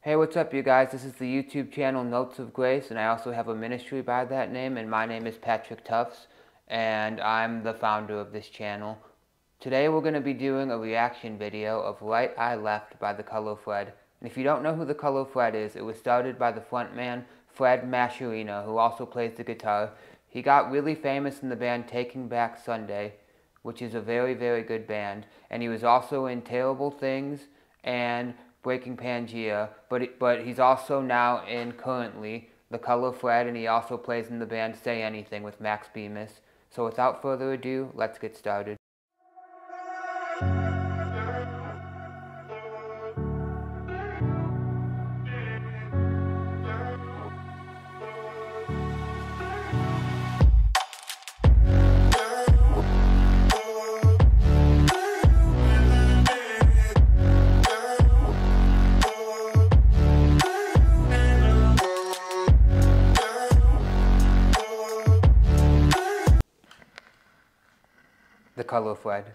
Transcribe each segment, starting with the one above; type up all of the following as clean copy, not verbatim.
Hey, what's up, you guys? This is the YouTube channel Notes of Grace, and I also have a ministry by that name, and my name is Patrick Tufts, and I'm the founder of this channel. Today we're going to be doing a reaction video of Right Eye Left by The Color Fred. And if you don't know who The Color Fred is, it was started by the frontman Fred Mascherino, who also plays the guitar. He got really famous in the band Taking Back Sunday, which is a very, very good band, and he was also in Terrible Things and Breaking Pangea, but he's also now in currently The Color Fred, and he also plays in the band Say Anything with Max Bemis. So without further ado, let's get started. The Color Fred.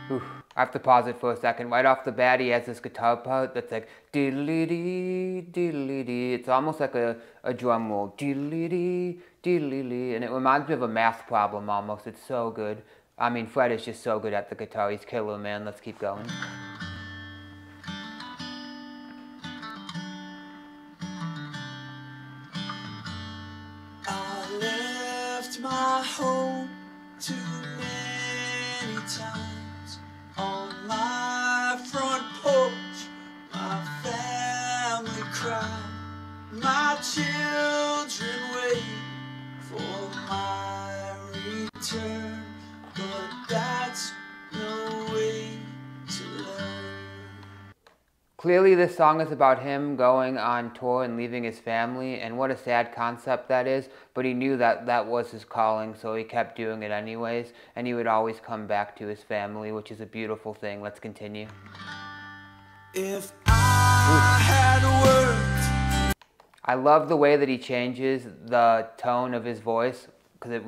Oof. I have to pause it for a second. Right off the bat, he has this guitar part that's like diddly-dee, diddly-dee. It's almost like a drum roll. Diddly-dee, diddly-dee. And it reminds me of a math problem almost. It's so good. I mean, Fred is just so good at the guitar. He's killer, man. Let's keep going. My home too many times. On my front porch, my family cry. My children wait for my return, but that's no way to learn. Clearly this song is about him going on tour and leaving his family, and what a sad concept that is, but he knew that that was his calling, so he kept doing it anyways, and he would always come back to his family, which is a beautiful thing. Let's continue. If I had worked. I love the way that he changes the tone of his voice, because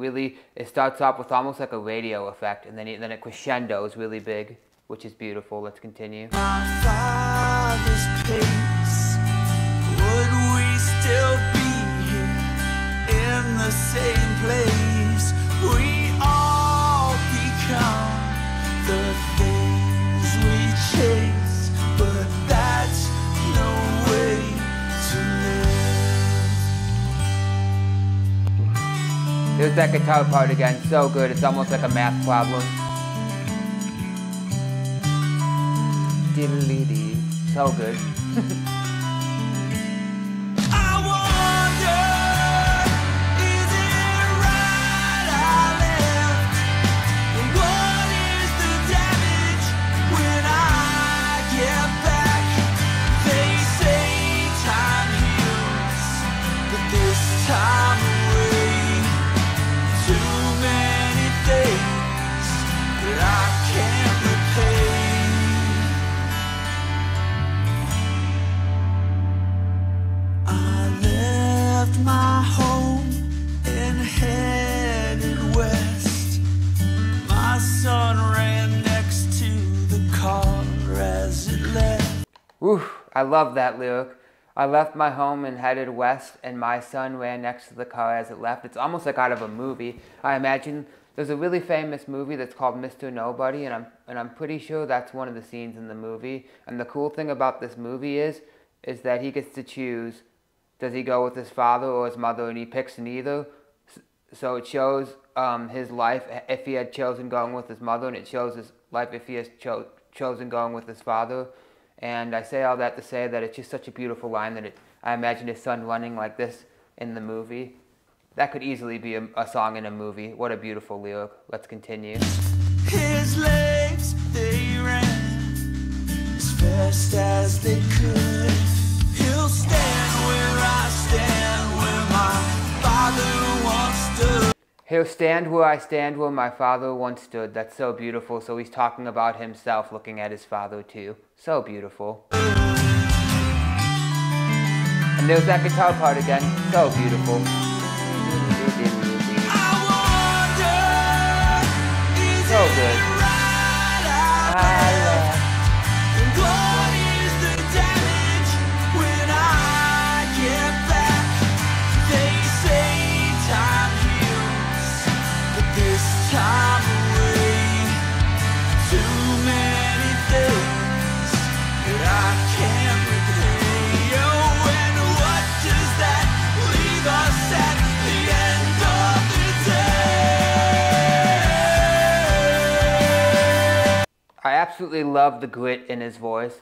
it starts off with almost like a radio effect, and then it crescendos really big, which is beautiful. Let's continue. My father's pace, would we still be here in the same place? We all become the things we chase, but that's no way to live. There's that guitar part again, so good. It's almost like a math problem. Diddly-dee. So good. Oof, I love that lyric. I left my home and headed west, and my son ran next to the car as it left. It's almost like out of a movie. I imagine there's a really famous movie that's called Mr. Nobody, and I'm pretty sure that's one of the scenes in the movie. And the cool thing about this movie is that he gets to choose, does he go with his father or his mother, and he picks neither. So it shows his life if he had chosen going with his mother, and it shows his life if he has chosen going with his father. And I say all that to say that it's just such a beautiful line that I imagine his son running like this in the movie. That could easily be a song in a movie. What a beautiful lyric. Let's continue. His legs, they ran as fast as they could. He'll stand where I stand, where my father once stood. He'll stand where I stand, where my father once stood. That's so beautiful. So he's talking about himself looking at his father too. So beautiful. And there's that guitar part again. So beautiful. I wonder absolutely love the grit in his voice.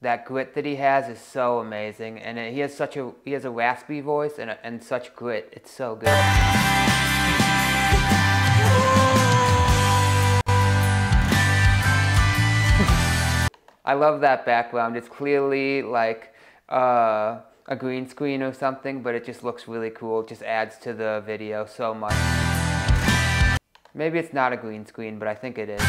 That grit that he has is so amazing, and he has a raspy voice and such grit. It's so good. I love that background. It's clearly like a green screen or something, but it just looks really cool. It just adds to the video so much. Maybe it's not a green screen, but I think it is.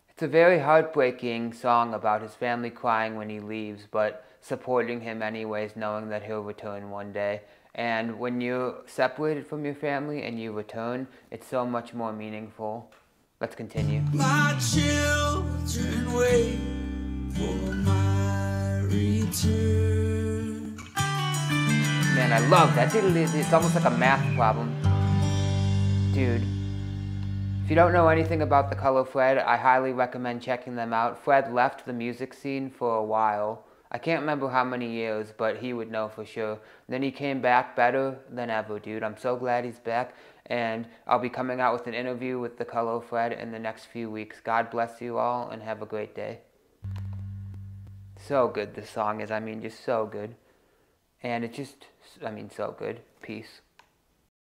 It's a very heartbreaking song about his family crying when he leaves, but supporting him anyways, knowing that he'll return one day. And when you're separated from your family and you return, it's so much more meaningful. Let's continue. My children wait for my return. Man, I love that. It's almost like a math problem. Dude. If you don't know anything about The Color Fred, I highly recommend checking them out. Fred left the music scene for a while. I can't remember how many years, but he would know for sure. Then he came back better than ever, dude. I'm so glad he's back, and I'll be coming out with an interview with The Color Fred in the next few weeks. God bless you all, and have a great day. So good this song is. I mean, just so good. And it's just, I mean, so good. Peace.